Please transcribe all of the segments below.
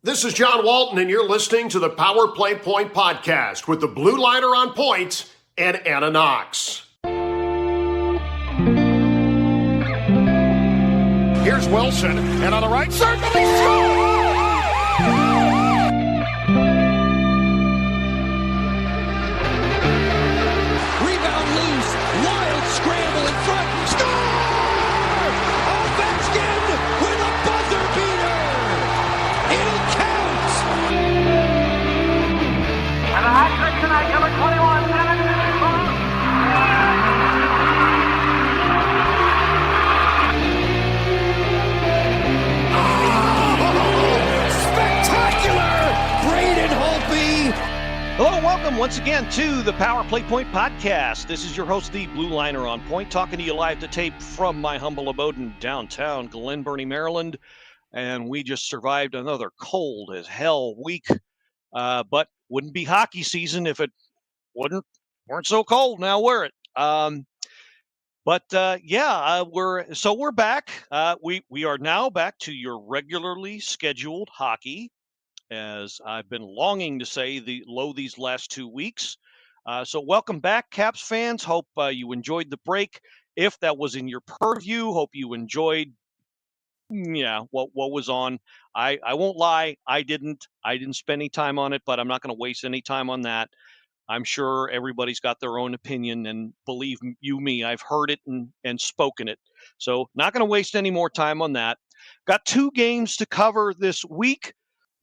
This is John Walton, and you're listening to the Power Play Point podcast with the Blue Liner on point and Anna Knox. Here's Wilson, and on the right circle, he scores! Rebound loose, wild scramble in front, score! Ovechkin with a buzzer beater! It'll count! And the hat trick tonight, number 21, Hello and welcome once again to the Power Play Point podcast. This is your host, the Blue Liner on Point, talking to you live to tape from my humble abode in downtown Glen Burnie, Maryland. And we just survived another cold as hell week, but wouldn't be hockey season if it weren't so cold. Now we're it. We're back. We are now back to your regularly scheduled hockey, as I've been longing to say these last 2 weeks. So welcome back, Caps fans. Hope you enjoyed the break. If that was in your purview, hope you enjoyed what was on. I won't lie, I didn't spend any time on it, but I'm not going to waste any time on that. I'm sure everybody's got their own opinion, and believe you me, I've heard it and spoken it. So not going to waste any more time on that. Got 2 games to cover this week.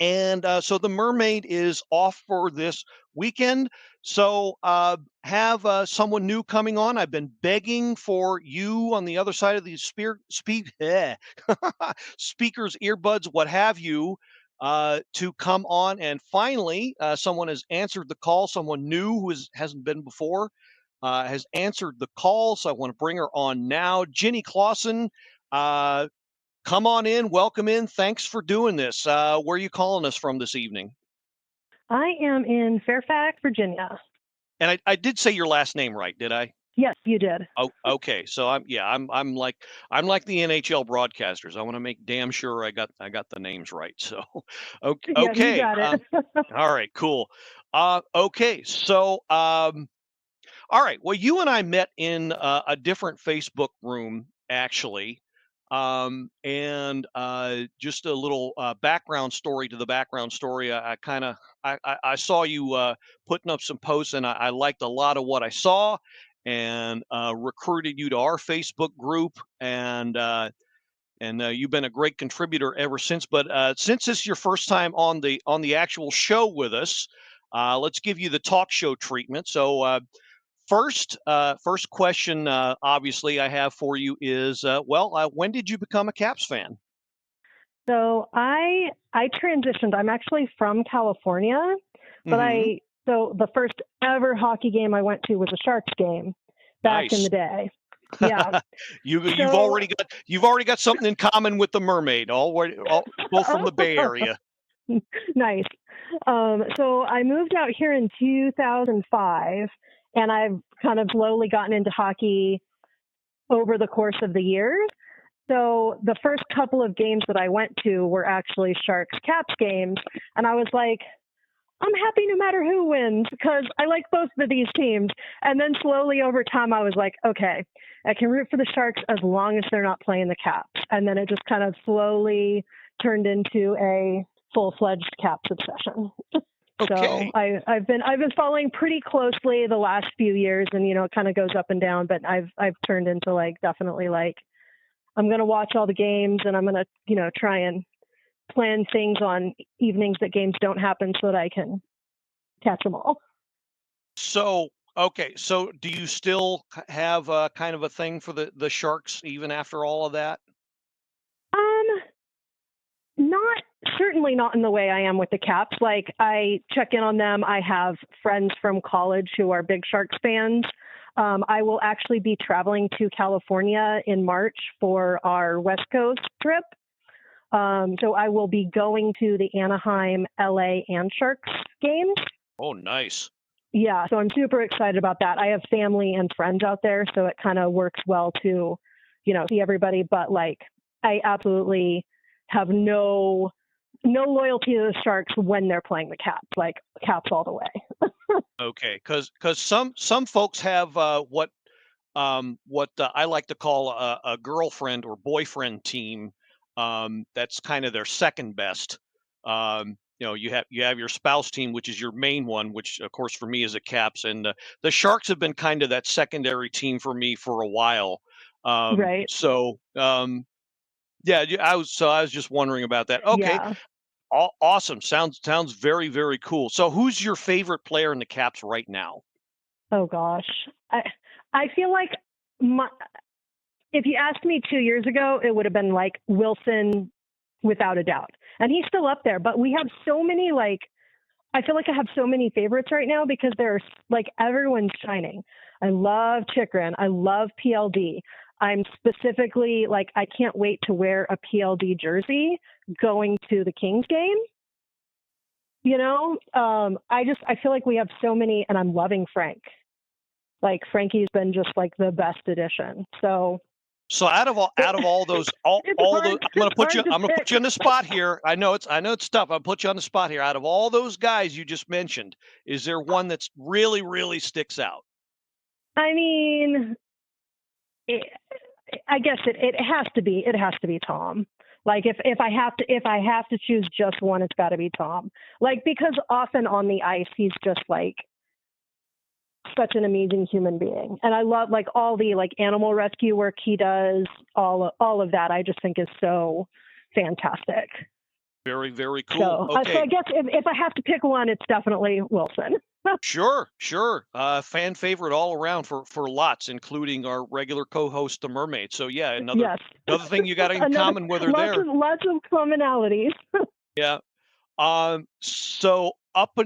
And so the Mermaid is off for this weekend. So have someone new coming on. I've been begging for you on the other side of the speakers, earbuds, what have you, to come on. And finally, someone has answered the call. Someone new who hasn't been before has answered the call. So I want to bring her on now. Jini Clausen. Come on in. Welcome in. Thanks for doing this. Where are you calling us from this evening? I am in Fairfax, Virginia. And I did say your last name right, did I? Yes, you did. Oh, okay. So I'm like the NHL broadcasters. I want to make damn sure I got the names right. So okay. Yeah, you got it. All right, cool. Okay. So all right. Well, you and I met in a different Facebook room, actually. Just a little background story to the background story. I saw you putting up some posts, and I liked a lot of what I saw, and recruited you to our Facebook group, and you've been a great contributor ever since. But since this is your first time on the actual show with us, let's give you the talk show treatment. So. First question, obviously, I have for you is, when did you become a Caps fan? So I transitioned. I'm actually from California, but so the first ever hockey game I went to was a Sharks game back in the day. Yeah. You've already got something in common with the Mermaid, both from the Bay Area. Nice. So I moved out here in 2005. And I've kind of slowly gotten into hockey over the course of the years. So the first couple of games that I went to were actually Sharks Caps games. And I was like, I'm happy no matter who wins because I like both of these teams. And then slowly over time, I was like, okay, I can root for the Sharks as long as they're not playing the Caps. And then it just kind of slowly turned into a full-fledged Caps obsession. Okay. So I've been following pretty closely the last few years, and it kind of goes up and down. But I've turned into definitely I'm going to watch all the games, and I'm going to try and plan things on evenings that games don't happen so that I can catch them all. So okay, so do you still have kind of a thing for the Sharks even after all of that? Certainly not in the way I am with the Caps. I check in on them. I have friends from college who are big Sharks fans. I will actually be traveling to California in March for our West Coast trip. So I will be going to the Anaheim, LA, and Sharks games. Oh, nice. Yeah, so I'm super excited about that. I have family and friends out there, so it kind of works well to, see everybody. But I absolutely have no no loyalty to the Sharks when they're playing the Caps, like Caps all the way. Okay, because some folks have what I like to call a girlfriend or boyfriend team. That's kind of their second best. You have your spouse team, which is your main one, which of course for me is the Caps, and the Sharks have been kind of that secondary team for me for a while. Right. Yeah, I was just wondering about that. Okay, Yeah. awesome. Sounds very very cool. So who's your favorite player in the Caps right now? Oh gosh. I feel like if you asked me 2 years ago, it would have been like Wilson without a doubt. And he's still up there, but we have so many I feel like I have so many favorites right now because there's everyone's shining. I love Chikrin. I love PLD. I'm specifically I can't wait to wear a PLD jersey going to the Kings game. I feel like we have so many, and I'm loving Frank. Frankie's been just the best addition. So out of all those, I'm gonna put you on the spot here. I know it's tough. I'll put you on the spot here. Out of all those guys you just mentioned, is there one that's really, really sticks out? I mean, I guess it has to be Tom. If I have to choose just one, it's got to be Tom. Because often on the ice he's just such an amazing human being, and I love all the animal rescue work he does. All of that I just think is so fantastic. Very, very cool. So, okay. So I guess if I have to pick one, it's definitely Wilson. Sure. Fan favorite all around for lots, including our regular co-host, the Mermaid. So yeah, another thing you got in common with her there. Lots of commonalities. Yeah. So up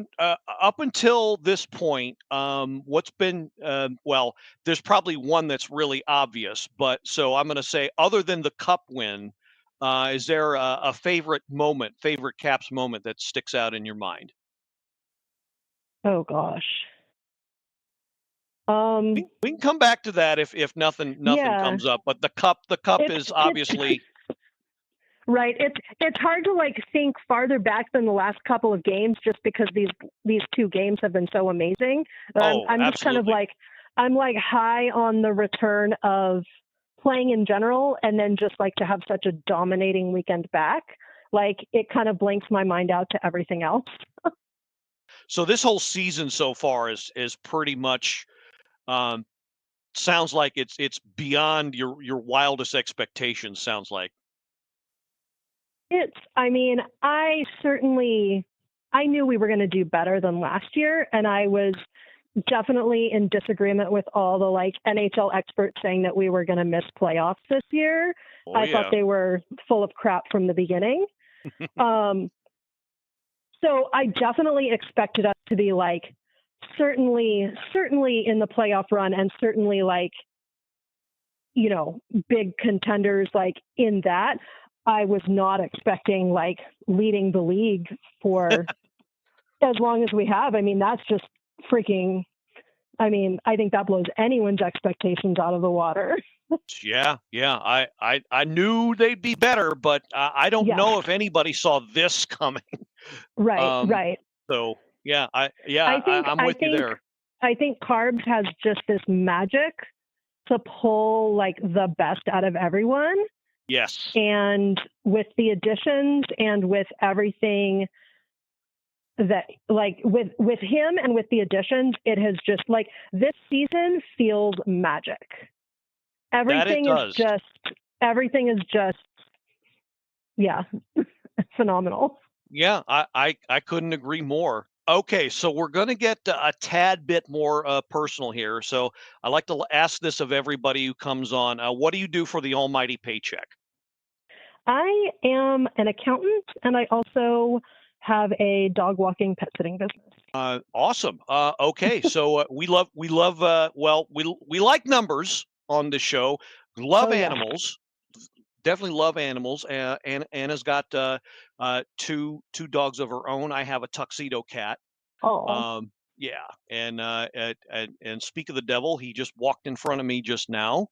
until this point, what's been there's probably one that's really obvious, but so I'm going to say, other than the Cup win, is there a favorite Caps moment that sticks out in your mind? Oh gosh. We can come back to that if nothing comes up, but the cup is obviously. Right. It's hard to think farther back than the last couple of games, just because these two games have been so amazing. I'm just kind of I'm high on the return of playing in general, and then just to have such a dominating weekend back. It kind of blanks my mind out to everything else. So this whole season so far is pretty much sounds like it's beyond your wildest expectations. Sounds like. I knew we were going to do better than last year, and I was definitely in disagreement with all the NHL experts saying that we were going to miss playoffs this year. I thought they were full of crap from the beginning. So I definitely expected us to be certainly in the playoff run, and certainly big contenders in that. I was not expecting leading the league for as long as we have. I mean, that's just freaking. I think that blows anyone's expectations out of the water. Yeah. I knew they'd be better, but I don't know if anybody saw this coming. Right. So yeah, I'm with you there. I think Carbs has just this magic to pull the best out of everyone. Yes. And with the additions and with everything that with him and with the additions, it has just this season feels magic. Everything is just phenomenal. Yeah, I couldn't agree more. Okay, so we're going to get a tad bit more personal here. So I like to ask this of everybody who comes on. What do you do for the almighty paycheck? I am an accountant, and I also have a dog walking, pet sitting business. Awesome. Okay, so we like numbers on the show. Love animals. Definitely love animals. And Anna's got two dogs of her own. I have a tuxedo cat. Oh. Yeah, and speak of the devil, he just walked in front of me just now.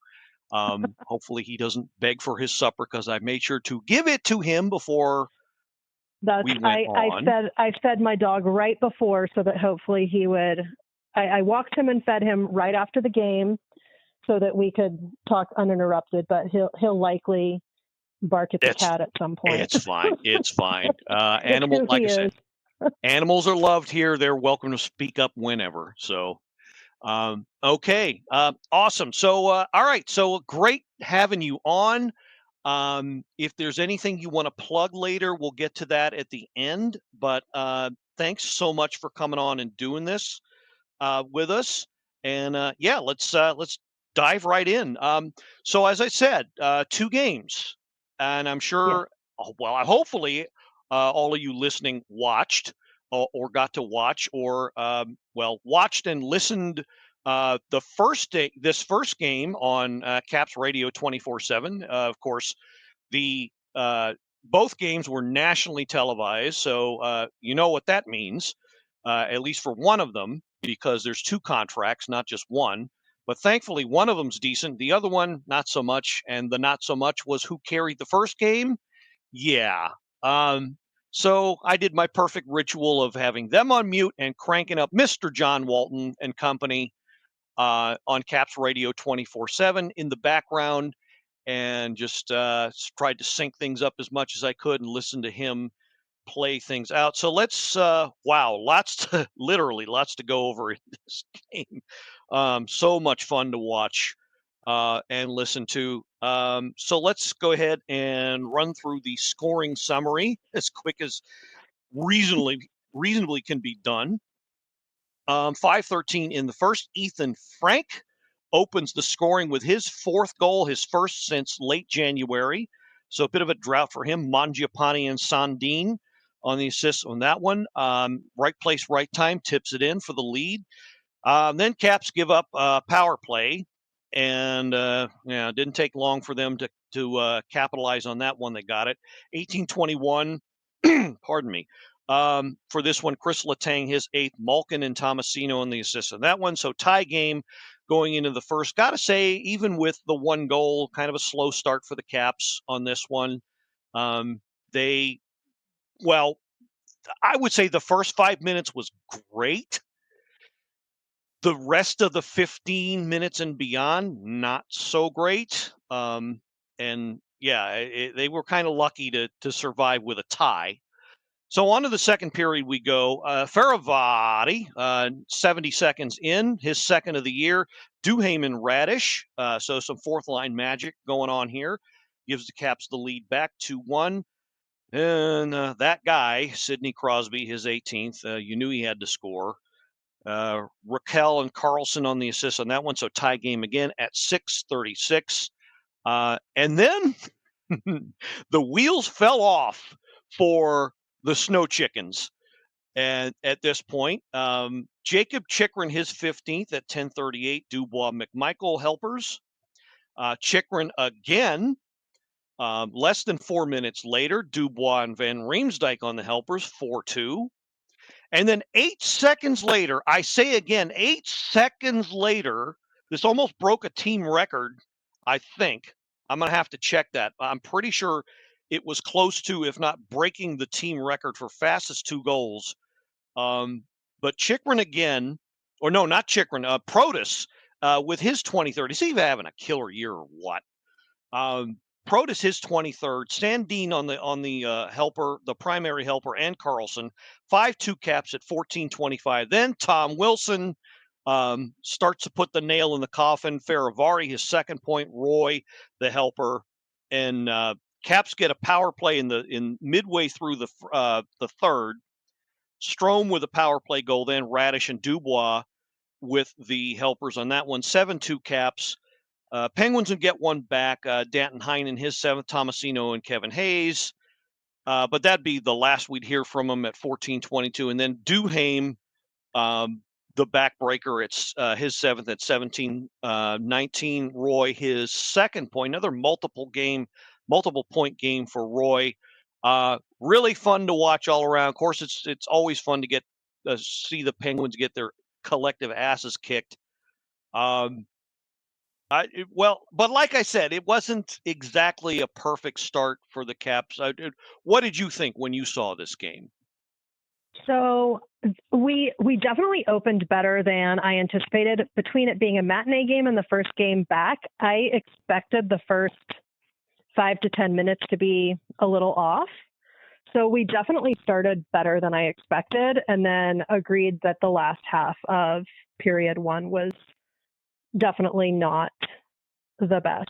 Hopefully he doesn't beg for his supper, because I made sure to give it to him before That's we went on. I fed my dog right before so that hopefully he would. I walked him and fed him right after the game so that we could talk uninterrupted. But he'll likely bark at the cat at some point. It's fine. It's fine. Animal, like I said, animals are loved here. They're welcome to speak up whenever. So, okay. Awesome. So, all right. So great having you on. If there's anything you want to plug later, we'll get to that at the end. But thanks so much for coming on and doing this with us. And yeah, let's dive right in. So as I said, 2 games, and I'm sure, well, hopefully, all of you listening watched or got to watch or well, watched and listened. The first day, this first game on Caps Radio 24/7. Of course, the both games were nationally televised, so you know what that means, at least for one of them, because there's 2 contracts, not just one. But thankfully, one of them's decent. The other one, not so much. And the not so much was who carried the first game. Yeah. So I did my perfect ritual of having them on mute and cranking up Mr. John Walton and company on Caps Radio 24/7 in the background, and just tried to sync things up as much as I could and listen to him play things out. So let's wow, literally lots to go over in this game. So much fun to watch and listen to. So let's go ahead and run through the scoring summary as quick as reasonably can be done. 5-13 in the first. Ethan Frank opens the scoring with his 4th goal, his first since late January. So a bit of a drought for him. Mangiapane and Sandin on the assist on that one. Right place, right time, tips it in for the lead. Then Caps give up power play, and didn't take long for them to capitalize on that one. They got it. 18-21. Pardon me. For this one, Chris Letang, his 8th, Malkin and Tomasino on the assist on that one. So tie game going into the first. Got to say, even with the 1 goal, kind of a slow start for the Caps on this one. I would say the first 5 minutes was great. The rest of the 15 minutes and beyond, not so great. And yeah, they were kind of lucky to survive with a tie. So on to the second period we go. Faravarti, 70 seconds in, his 2nd of the year. Duhaime and Radish, so some 4th line magic going on here. Gives the Caps the lead back 2-1. And that guy, Sidney Crosby, his 18th, you knew he had to score. Raquel and Carlson on the assist on that one, so tie game again at 6:36. And then the wheels fell off for the Snow Chickens. And at this point, Jacob Chikrin, his 15th at 10:38. Dubois McMichael helpers. Chikrin again, less than 4 minutes later. Dubois and Van Riemsdyk on the helpers, 4-2. And then 8 seconds later, I say again, 8 seconds later, this almost broke a team record, I think. I'm going to have to check that. I'm pretty sure it was close to, if not breaking the team record for fastest 2 goals. But Chikrin again, or no, not Chikrin, Protas with his 23rd. Is he having a killer year or what? Protas his 23rd. Sandin on the helper, the primary helper, and Carlson. 5-2 Caps at 14:25. Then Tom Wilson starts to put the nail in the coffin. Faravarti, his 2nd point. Roy, the helper, and Caps get a power play in midway through the 3rd. Strome with a power play goal. Then Radish and Dubois with the helpers on that one. 7-2 Caps. Penguins would get one back. Danton Heinen, his 7th. Tomasino and Kevin Hayes. But that'd be the last we'd hear from him at 14:22. And then Duhaime, the backbreaker, it's his 7th at 17:19. Roy, his 2nd point. Another multiple point game for Roy. Really fun to watch all around. Of course, it's always fun to get see the Penguins get their collective asses kicked. But like I said, it wasn't exactly a perfect start for the Caps. What did you think when you saw this game? So we definitely opened better than I anticipated. Between it being a matinee game and the first game back, I expected the first 5 to 10 minutes to be a little off. So we definitely started better than I expected, and then agreed that the last half of period one was definitely not the best.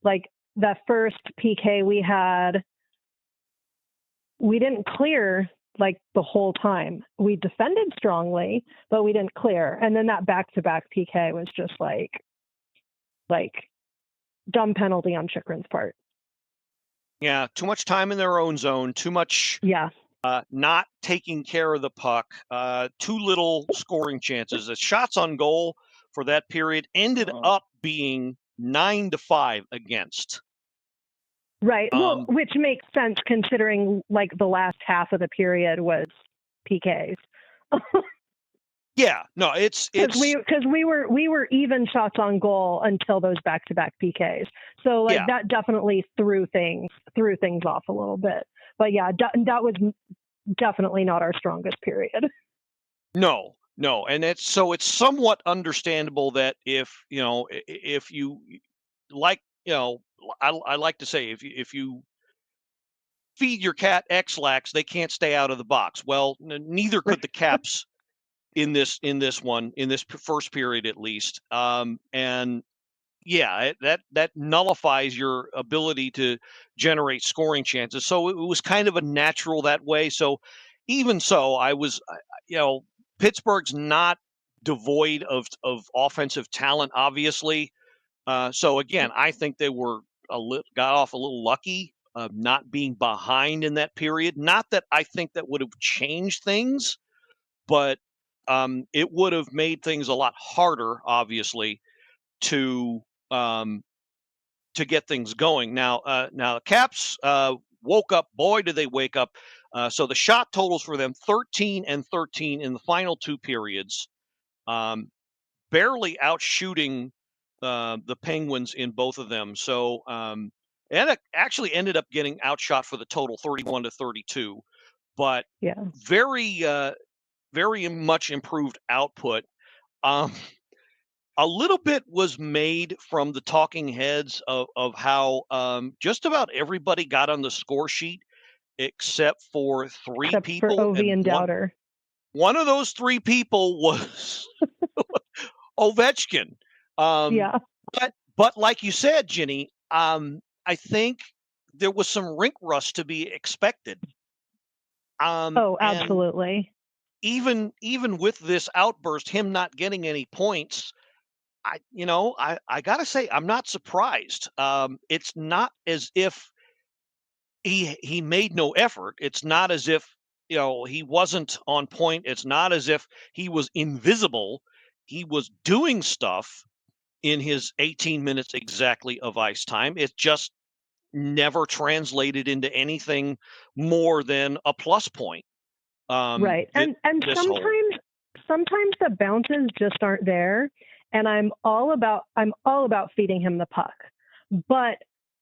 Like that first PK we had, we didn't clear like the whole time. We defended strongly, but we didn't clear. And then that back-to-back PK was just like dumb penalty on Chikrin's part. Yeah, too much time in their own zone, too much not taking care of the puck, too little scoring chances. The shots on goal for that period ended up being 9-5 against. Right. Well, which makes sense considering like the last half of the period was PKs. Yeah, no, it's because we were even shots on goal until those back-to-back PKs. So like that definitely threw things off a little bit. But yeah, that was definitely not our strongest period. No, and it's somewhat understandable that if you like, I like to say if you feed your cat X-Lax, they can't stay out of the box. Well, neither could the Caps in this first period at least. And yeah, that nullifies your ability to generate scoring chances. So it was kind of a natural that way. So even so, I was, Pittsburgh's not devoid of offensive talent, obviously. So again, I think they were got off a little lucky not being behind in that period. Not that I think that would have changed things, but it would have made things a lot harder, obviously, to get things going. Now the Caps woke up. Boy, did they wake up! So the shot totals for them 13 and 13 in the final two periods, barely outshooting the Penguins in both of them. So and it actually ended up getting outshot for the total 31-32, but very very much improved output. A little bit was made from the talking heads of how just about everybody got on the score sheet except for three people. For Ovi and Dowder. One of those three people was Ovechkin. But like you said, Jini, I think there was some rink rust to be expected. Absolutely. Even with this outburst, him not getting any points, I gotta say, I'm not surprised. It's not as if he made no effort. It's not as if he wasn't on point. It's not as if he was invisible. He was doing stuff in his 18 minutes exactly of ice time. It just never translated into anything more than a plus point. Right, and sometimes the bounces just aren't there. And I'm all about feeding him the puck, but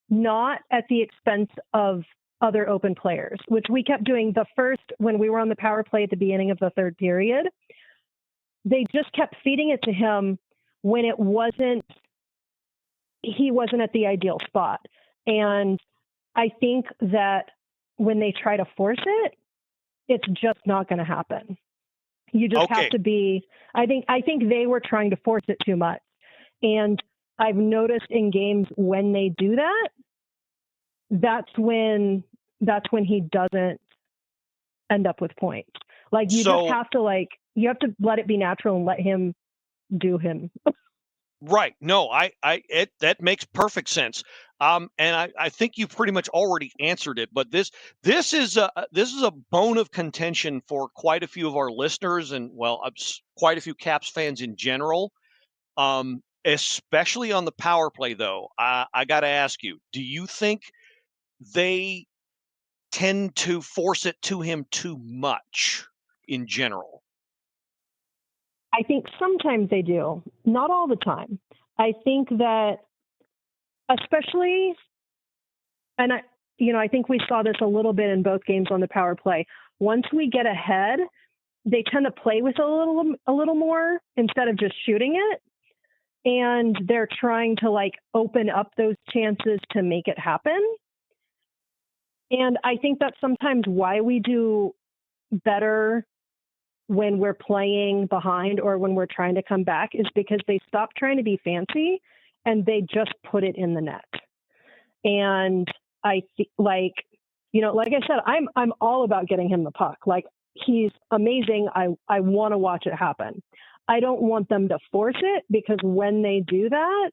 not at the expense of other open players, which we kept doing when we were on the power play at the beginning of the third period. They just kept feeding it to him when he wasn't at the ideal spot. And I think that when they try to force it, it's just not going to happen. You just have to be. I think they were trying to force it too much, and I've noticed in games when they do that, that's when he doesn't end up with points. Like you just have to let it be natural and let him do him. Right. No, that makes perfect sense. And I think you pretty much already answered it, but this is a bone of contention for quite a few of our listeners and quite a few Caps fans in general. Especially on the power play though. I got to ask you, do you think they tend to force it to him too much in general? I think sometimes they do, not all the time. I think that especially, and I think we saw this a little bit in both games on the power play. Once we get ahead, they tend to play with a little more instead of just shooting it. And they're trying to like open up those chances to make it happen. And I think that's sometimes why we do better when we're playing behind or when we're trying to come back, is because they stop trying to be fancy and they just put it in the net. And like I said, I'm all about getting him the puck. Like, he's amazing. I want to watch it happen. I don't want them to force it, because when they do that,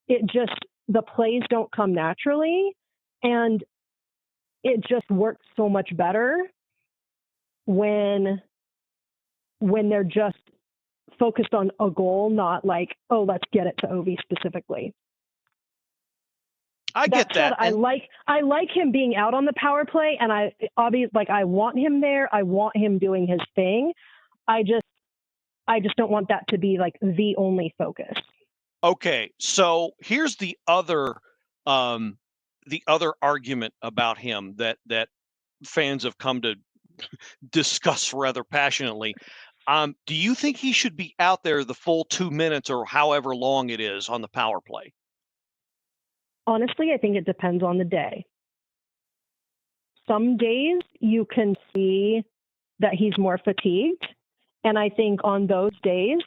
the plays don't come naturally, and it just works so much better when they're just focused on a goal, not like, oh, let's get it to Ovi specifically. I get that. I like him being out on the power play, and I want him there. I want him doing his thing. I just don't want that to be like the only focus. Okay, so here's the other argument about him that fans have come to discuss rather passionately. Do you think he should be out there the full 2 minutes or however long it is on the power play? Honestly, I think it depends on the day. Some days you can see that he's more fatigued. And I think on those days,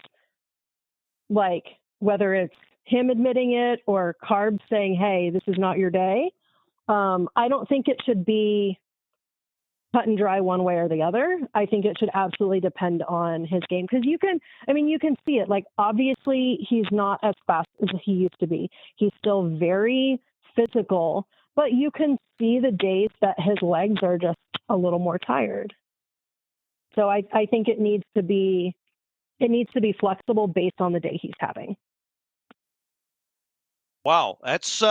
like whether it's him admitting it or Carb saying, hey, this is not your day, I don't think it should be cut and dry one way or the other. I think it should absolutely depend on his game, because you can see it. Like, obviously he's not as fast as he used to be. He's still very physical, but you can see the days that his legs are just a little more tired. So I think it needs to be flexible based on the day he's having. Wow, that's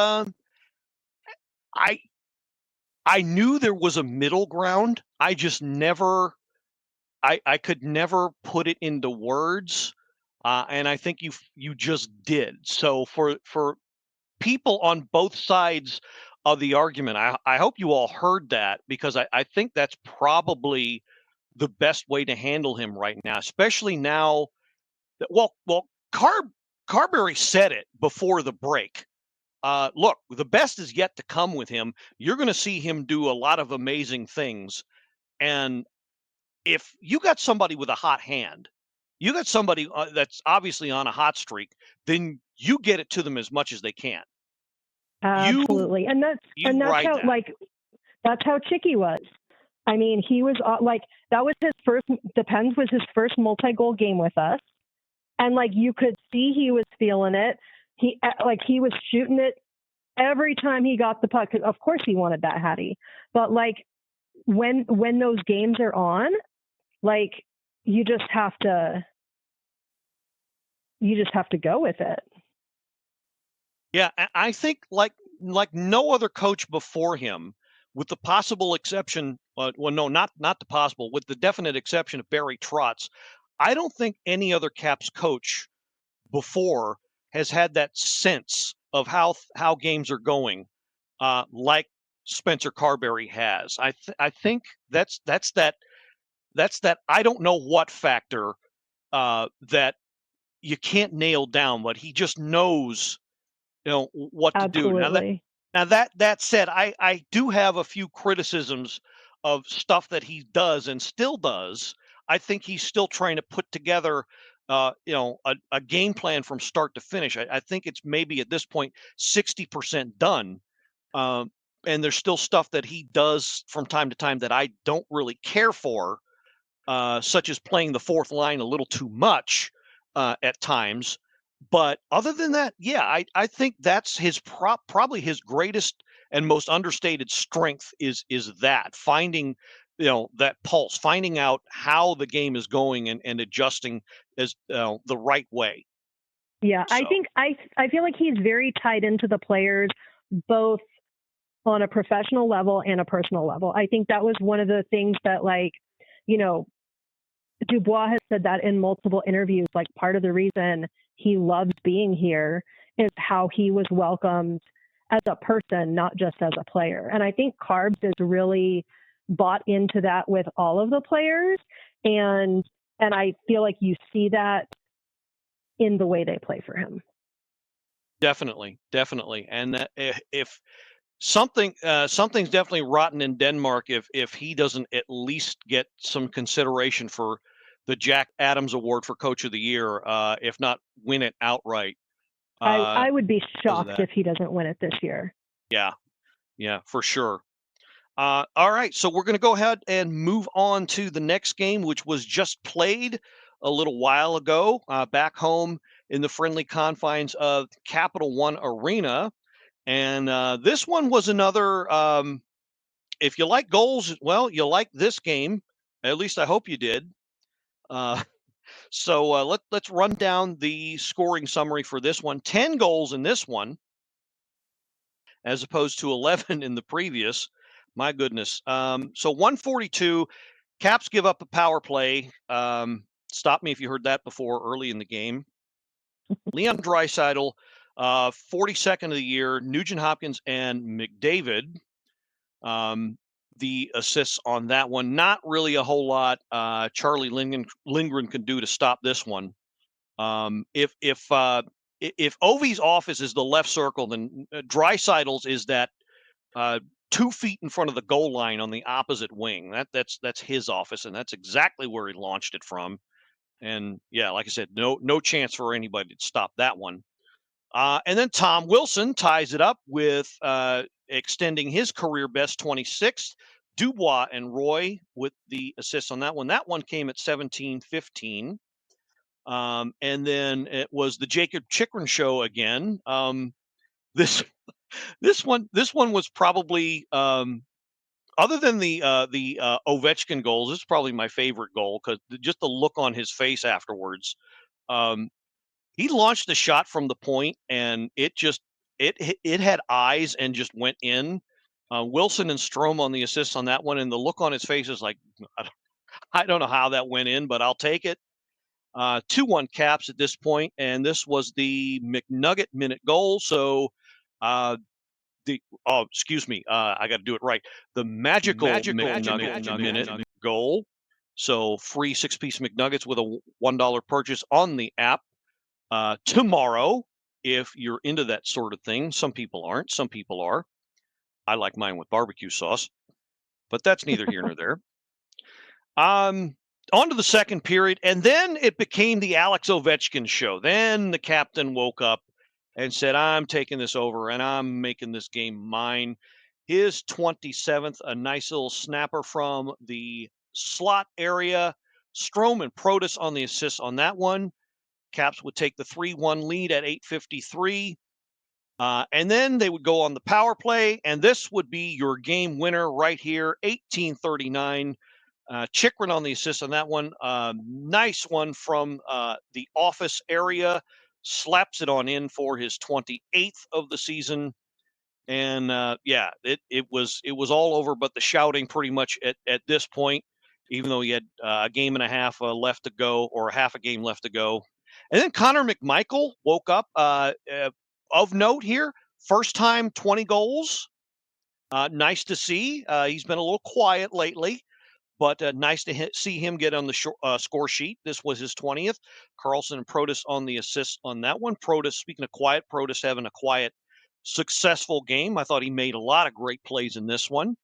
I knew there was a middle ground. I just never I could never put it into words. And I think you just did. So for people on both sides of the argument, I hope you all heard that, because I think that's probably the best way to handle him right now, especially now that, Carberry said it before the break. Look, the best is yet to come with him. You're going to see him do a lot of amazing things. And if you got somebody with a hot hand, you got somebody that's obviously on a hot streak, then you get it to them as much as they can. Absolutely. And that's how Chicky was. I mean, he was that was the Pens was his first multi-goal game with us. And like, you could see he was feeling it. He was shooting it every time he got the puck. Of course he wanted that Hattie. But like, when those games are on, like, you just have to go with it. Yeah, I think like no other coach before him, with the possible exception, not the possible, with the definite exception of Barry Trotz, I don't think any other Caps coach before has had that sense of how games are going, like Spencer Carberry has. I think that's that I don't know what factor that you can't nail down, but he just knows, what Absolutely. to do. Now that said, I do have a few criticisms of stuff that he does and still does. I think he's still trying to put together, a game plan from start to finish. I think it's maybe at this point 60% done, and there's still stuff that he does from time to time that I don't really care for, such as playing the fourth line a little too much at times. But other than that, yeah, I think that's his probably his greatest and most understated strength is that finding, that pulse, finding out how the game is going and adjusting as the right way. Yeah, so. I think I feel like he's very tied into the players, both on a professional level and a personal level. I think that was one of the things that, Dubois has said that in multiple interviews. Like, part of the reason he loves being here is how he was welcomed as a person, not just as a player. And I think Carbs is really bought into that with all of the players. And I feel like you see that in the way they play for him. Definitely. And if something's definitely rotten in Denmark if he doesn't at least get some consideration for the Jack Adams Award for Coach of the Year, if not win it outright. I would be shocked if he doesn't win it this year. Yeah, for sure. All right, so we're going to go ahead and move on to the next game, which was just played a little while ago back home in the friendly confines of Capital One Arena. And this one was another, if you like goals, well, you like this game. At least I hope you did. So let's run down the scoring summary for this one. 10 goals in this one, as opposed to 11 in the previous. My goodness. So 142, Caps give up a power play. Stop me if you heard that before early in the game. Leon Draisaitl, 42nd of the year. Nugent Hopkins and McDavid. The assists on that one, not really a whole lot. Charlie Lindgren can do to stop this one. If Ovi's office is the left circle, then Draisaitl's is that 2 feet in front of the goal line on the opposite wing. That's his office, and that's exactly where he launched it from. And yeah, like I said, no chance for anybody to stop that one. And then Tom Wilson ties it up with extending his career best 26th. Dubois and Roy with the assists on that one. That one came at 17-15. And then it was the Jacob Chikrin show again. This one was probably other than the Ovechkin goals, this is probably my favorite goal because just the look on his face afterwards. He launched the shot from the point, and it had eyes and just went in. Wilson and Strome on the assists on that one, and the look on his face is like, I don't know how that went in, but I'll take it. 2-1 Caps at this point, and this was the McNugget minute goal. So, excuse me, I got to do it right. The magical McNugget minute goal. So free 6-piece McNuggets with a $1 purchase on the app. Tomorrow, if you're into that sort of thing. Some people aren't. Some people are. I like mine with barbecue sauce, but that's neither here nor there. On to the second period, and then it became the Alex Ovechkin show. Then the captain woke up and said, I'm taking this over, and I'm making this game mine. His 27th, a nice little snapper from the slot area. Strome and Protas on the assists on that one. Caps would take the 3-1 lead at 8:53. And then they would go on the power play, and this would be your game winner right here, 18:39. Chikrin on the assist on that one. Nice one from the office area. Slaps it on in for his 28th of the season. And it was all over, but the shouting pretty much at this point, even though he had a game and a half left to go, or half a game left to go. And then Connor McMichael woke up. Of note here, first time 20 goals. Nice to see. He's been a little quiet lately, but nice to see him get on the score sheet. This was his 20th. Carlson and Protas on the assists on that one. Protas, speaking of quiet, Protas having a quiet, successful game. I thought he made a lot of great plays in this one.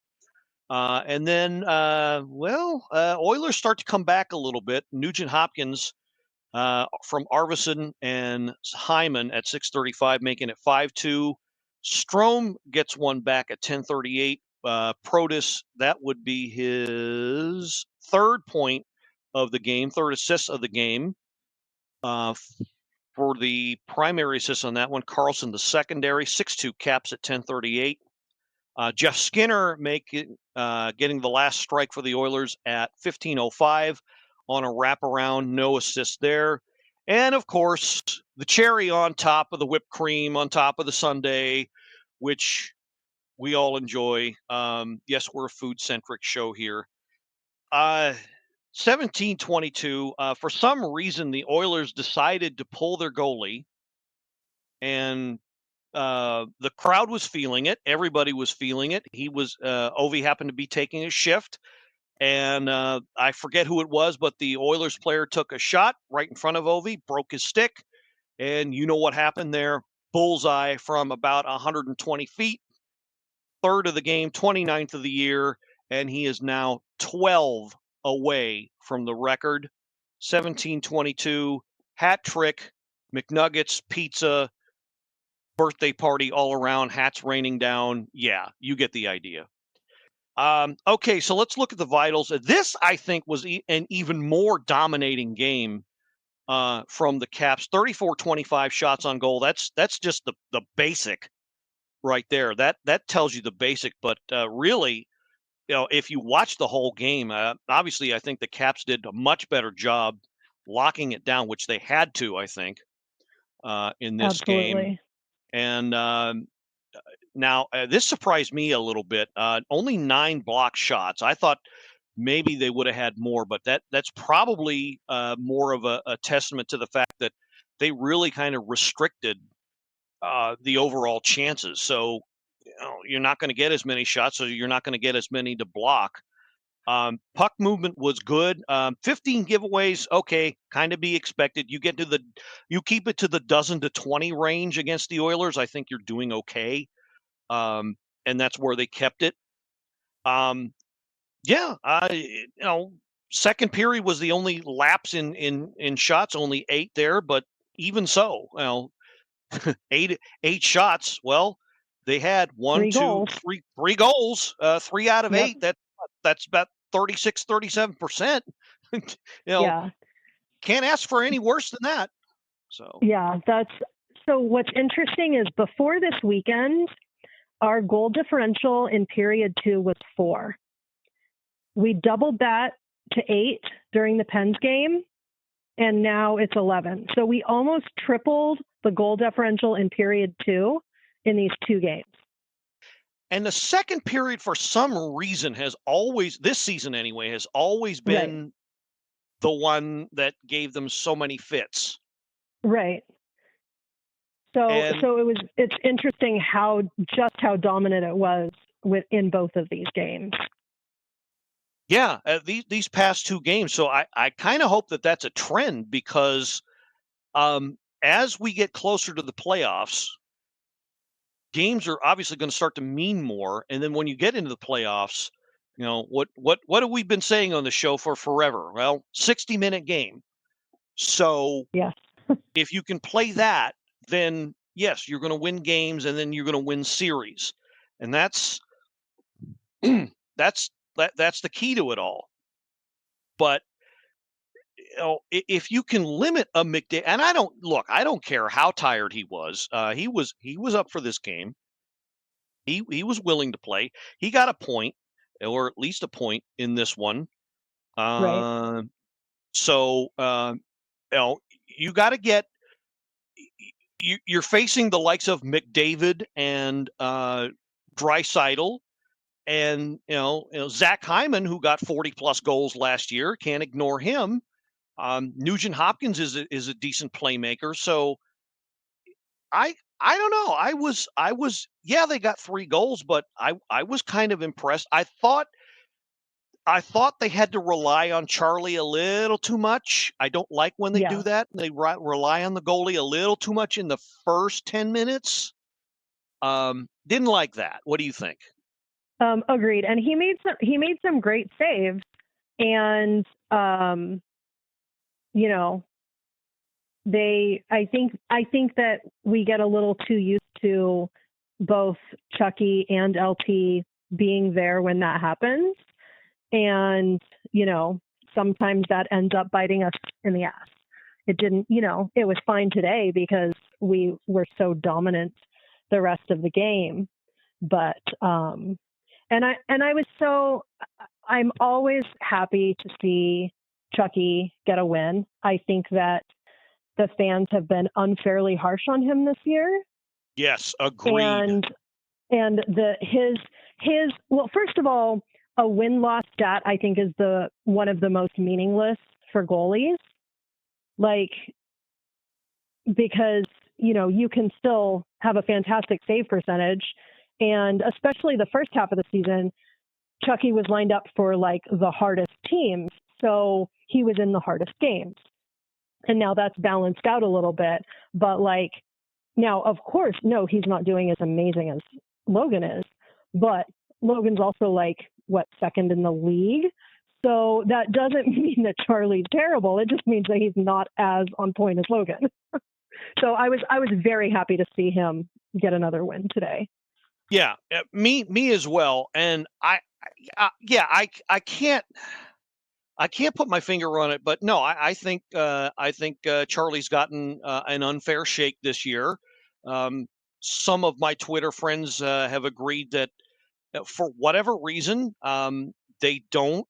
And then, Oilers start to come back a little bit. Nugent Hopkins from Arvidsson and Hyman at 6:35, making it 5-2. Strome gets one back at 10:38. Protas, that would be his third point of the game, third assist of the game. For the primary assist on that one, Carlson, the secondary, 6-2 Caps at 10:38. Jeff Skinner getting the last strike for the Oilers at 15:05 on a wraparound, no assist there. And of course, the cherry on top of the whipped cream, on top of the sundae, which we all enjoy. Yes, we're a food-centric show here. 17:22. For some reason, the Oilers decided to pull their goalie. and the crowd was feeling it. Everybody was feeling it. Ovi happened to be taking a shift, and I forget who it was, but the Oilers player took a shot right in front of Ovi, broke his stick, and you know what happened there? Bullseye from about 120 feet, third of the game, 29th of the year, and he is now 12 away from the record. 17-22, hat trick, McNuggets, pizza, birthday party all around, hats raining down. Yeah, you get the idea. Okay, so let's look at the vitals. This, I think, was an even more dominating game from the Caps. 34-25 shots on goal. That's just the basic right there. That tells you the basic. But really, if you watch the whole game, obviously, I think the Caps did a much better job locking it down, which they had to, I think, in this game. Absolutely. And now this surprised me a little bit. Only 9 block shots. I thought maybe they would have had more, but that's probably more of a testament to the fact that they really kind of restricted the overall chances. So you're not going to get as many shots, so you're not going to get as many to block. Puck movement was good. 15 giveaways, okay, kind of be expected. You keep it to the dozen to 20 range against the Oilers. I think you're doing okay, and that's where they kept it. Yeah, second period was the only lapse in shots, only 8 there, but even so, 8 shots. Well, they had 1, 2, 3 goals, 3 out of 8. That's about 36-37%. Yeah. Can't ask for any worse than that. So Yeah, so what's interesting is before this weekend, our goal differential in period 2 was 4. We doubled that to 8 during the Pens game, and now it's 11. So we almost tripled the goal differential in period 2 in these 2 games. And the second period, for some reason, this season anyway, has always been the one that gave them so many fits. Right. So it's interesting how dominant it was in both of these games. Yeah, these past 2 games. So I kind of hope that that's a trend, because as we get closer to the playoffs, games are obviously going to start to mean more. And then when you get into the playoffs, what have we been saying on the show for forever? Well, 60-minute game. So yeah. If you can play that, then yes, you're going to win games, and then you're going to win series. And that's the key to it all. But if you can limit a McDavid, and I don't care how tired he was. He was up for this game. He was willing to play. He got a point, or at least a point in this one. Right. So you got to get. You're facing the likes of McDavid and Draisaitl, and Zach Hyman, who got 40+ goals last year. Can't ignore him. Nugent Hopkins is a decent playmaker. So I don't know. I was they got 3 goals, but I was kind of impressed. I thought they had to rely on Charlie a little too much. I don't like when they do that. They rely on the goalie a little too much in the first 10 minutes. Didn't like that. What do you think? Agreed. And he made some great saves, and I think that we get a little too used to both Chucky and LT being there when that happens. And, sometimes that ends up biting us in the ass. It didn't, it was fine today because we were so dominant the rest of the game. But, I'm always happy to see Chucky get a win. I think that the fans have been unfairly harsh on him this year. Yes, agreed. And well, first of all, a win-loss stat, I think, is one of the most meaningless for goalies. Because, you can still have a fantastic save percentage. And especially the first half of the season, Chucky was lined up for like the hardest teams. So he was in the hardest games. And now that's balanced out a little bit. But like, now, of course, no, he's not doing as amazing as Logan is. But Logan's also like, second in the league? So that doesn't mean that Charlie's terrible. It just means that he's not as on point as Logan. So I was very happy to see him get another win today. Yeah, me as well. And I can't put my finger on it, but no, I think Charlie's gotten an unfair shake this year. Some of my Twitter friends have agreed that for whatever reason, they don't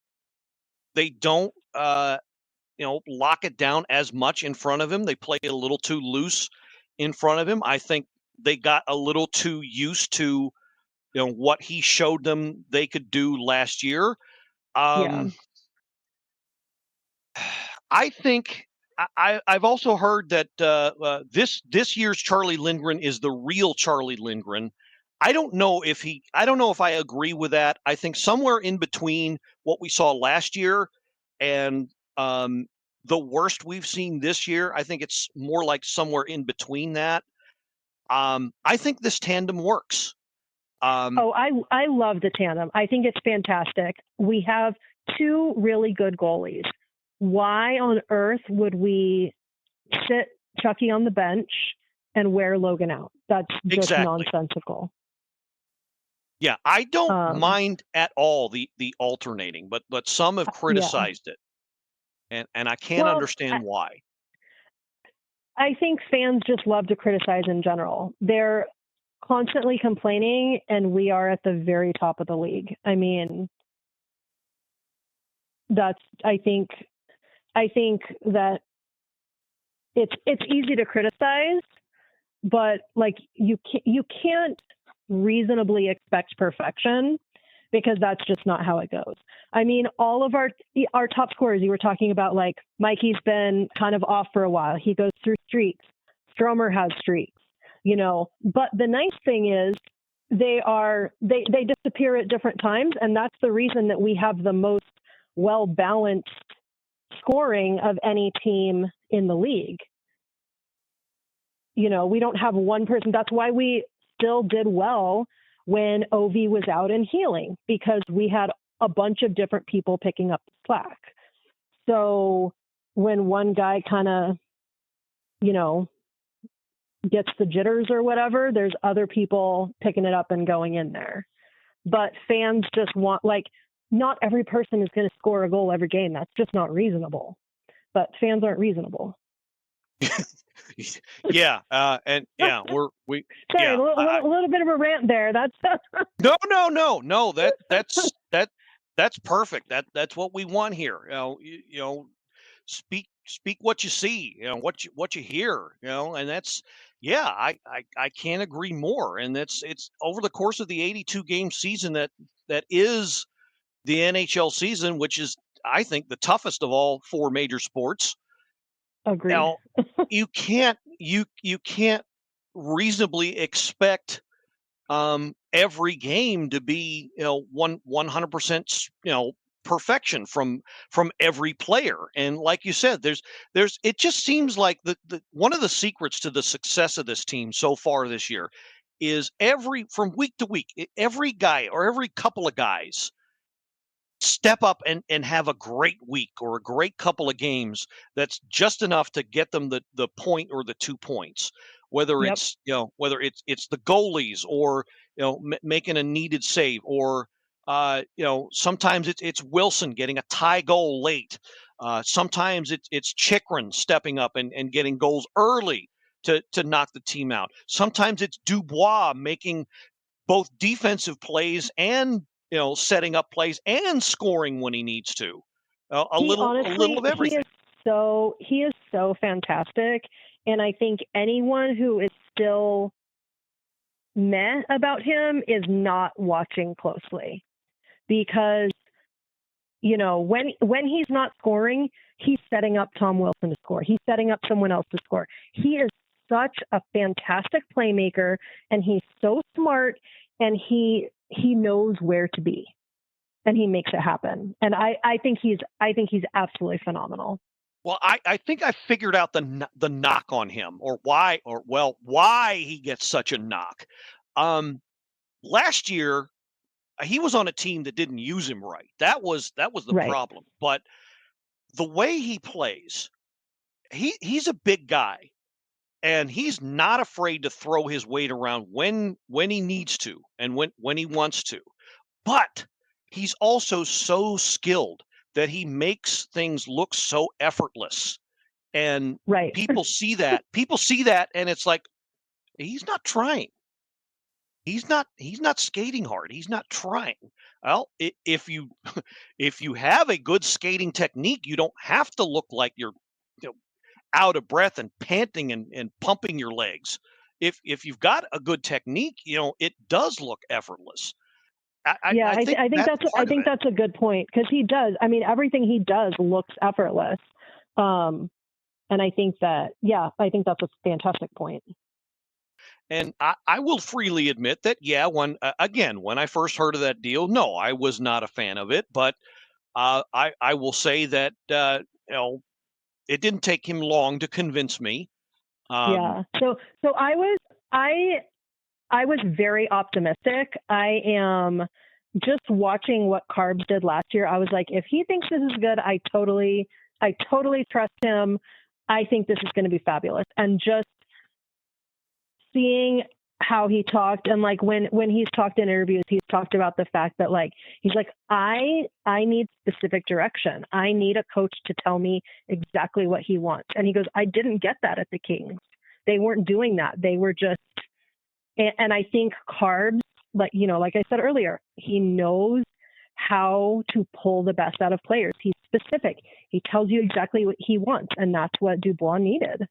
lock it down as much in front of him. They play a little too loose in front of him. I think they got a little too used to what he showed them they could do last year. I think I've also heard that this year's Charlie Lindgren is the real Charlie Lindgren. I don't know if I agree with that. I think somewhere in between what we saw last year and the worst we've seen this year, I think it's more like somewhere in between that. I think this tandem works. I love the tandem. I think it's fantastic. We have two really good goalies. Why on earth would we sit Chucky on the bench and wear Logan out? That's just nonsensical. Yeah, I don't mind at all the alternating, but some have criticized it, and I can't understand why. I think fans just love to criticize in general. They're constantly complaining, and we are at the very top of the league. I mean, I think that it's easy to criticize, but like you can't reasonably expect perfection, because that's just not how it goes. I mean, all of our top scorers, you were talking about, like Mikey's been kind of off for a while. He goes through streaks. Stromer has streaks, but the nice thing is they disappear at different times. And that's the reason that we have the most well-balanced scoring of any team in the league. We don't have one person. That's why we still did well when OV was out and healing, because we had a bunch of different people picking up the slack. So when one guy kind of, gets the jitters or whatever, there's other people picking it up and going in there. But fans just want, not every person is going to score a goal every game. That's just not reasonable. But fans aren't reasonable. Yeah, and yeah, we. Sorry, yeah, a little bit of a rant there. That's no. That's perfect. That's what we want here. Speak what you see. What you hear. And that's I can't agree more. And it's over the course of the 82 game season that is the NHL season, which is, I think, the toughest of all four major sports. Agreed. Now, you can't reasonably expect every game to be 100% perfection from every player. And like you said, there's it just seems like the one of the secrets to the success of this team so far this year is from week to week, every guy or every couple of guys step up and have a great week or a great couple of games that's just enough to get them the point or the 2 points, whether it's it's the goalies or making a needed save, or sometimes it's Wilson getting a tie goal late, sometimes it's Chikrin stepping up and getting goals early to knock the team out, sometimes it's Dubois making both defensive plays and setting up plays and scoring when he needs to. A little of everything. He is so fantastic. And I think anyone who is still meh about him is not watching closely, because, when he's not scoring, he's setting up Tom Wilson to score. He's setting up someone else to score. He is such a fantastic playmaker, and he's so smart, and he knows where to be, and he makes it happen. And I think he's absolutely phenomenal. Well, I think I figured out the knock on him, or why he gets such a knock. Last year he was on a team that didn't use him right. That was the Right. problem. But the way he plays, he's a big guy, and he's not afraid to throw his weight around when he needs to and when he wants to. But he's also so skilled that he makes things look so effortless. And Right. people see that. People see that, and it's like, he's not trying. He's not skating hard. He's not trying. Well, if you if you have a good skating technique, you don't have to look like you're, you know, out of breath and panting and pumping your legs. If you've got a good technique, it does look effortless. Yeah, I think I think that's part of it. that's a good point, because he does. I mean, everything he does looks effortless. And I think that's a fantastic point. And I will freely admit that, yeah, when I first heard of that deal, no, I was not a fan of it. But I will say that it didn't take him long to convince me. Yeah. So I was very optimistic. I am just watching what Carbs did last year. I was like, if he thinks this is good, I totally trust him. I think this is going to be fabulous. And just seeing how he talked, and like when he's talked in interviews, he's talked about the fact that he's like, I need specific direction. I need a coach to tell me exactly what he wants. And he goes, I didn't get that at the Kings. They weren't doing that. They were just, and I think Carbs, like I said earlier, he knows how to pull the best out of players. He's specific. He tells you exactly what he wants, and that's what Dubois needed.